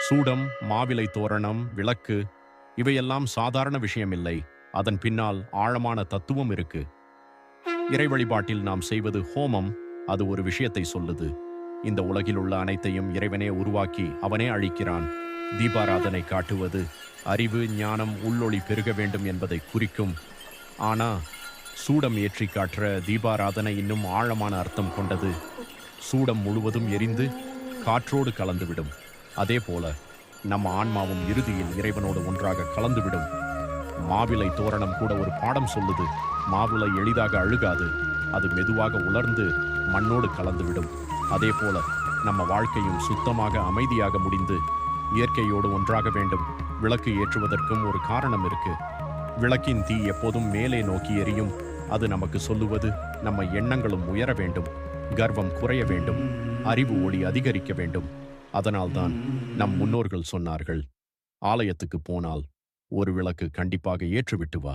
சூடம், மாவிலை தோரணம், விளக்கு இவையெல்லாம் சாதாரண விஷயமில்லை. அதன் பின்னால் ஆழமான தத்துவம் இருக்கு. இறை வழிபாட்டில் நாம் செய்வது ஹோமம். அது ஒரு விஷயத்தை சொல்லுது. இந்த உலகில் உள்ள அனைத்தையும் இறைவனே உருவாக்கி அவனே அழிக்கிறான். தீபாராதனை காட்டுவது அறிவு, ஞானம், உள்ளொளி பெருக வேண்டும் என்பதை குறிக்கும். ஆனா சூடம் ஏற்றி காட்டுற தீபாராதனை இன்னும் ஆழமான அர்த்தம் கொண்டது. சூடம் முழுவதும் எரிந்து காற்றோடு கலந்துவிடும். அதே போல நம்ம ஆன்மாவும் இறுதியில் இறைவனோடு ஒன்றாக கலந்துவிடும். மாவிலை தோரணம் கூட ஒரு பாடம் சொல்லுது. மாவிலை எளிதாக அழுகாது. அது மெதுவாக உலர்ந்து மண்ணோடு கலந்துவிடும். அதே போல நம்ம வாழ்க்கையும் சுத்தமாக, அமைதியாக முடிந்து இயற்கையோடு ஒன்றாக வேண்டும். விளக்கு ஏற்றுவதற்கும் ஒரு காரணம் இருக்கு. விளக்கின் தீ எப்போதும் மேலே நோக்கி எரியும். அது நமக்கு சொல்லுவது நம்ம எண்ணங்களும் உயர வேண்டும், கர்வம் குறைய வேண்டும், அறிவு ஒளி அதிகரிக்க வேண்டும். அதனால்தான் நம் முன்னோர்கள் சொன்னார்கள், ஆலயத்துக்கு போனால் ஒரு விளக்கு கண்டிப்பாக ஏற்றுவிட்டு வா.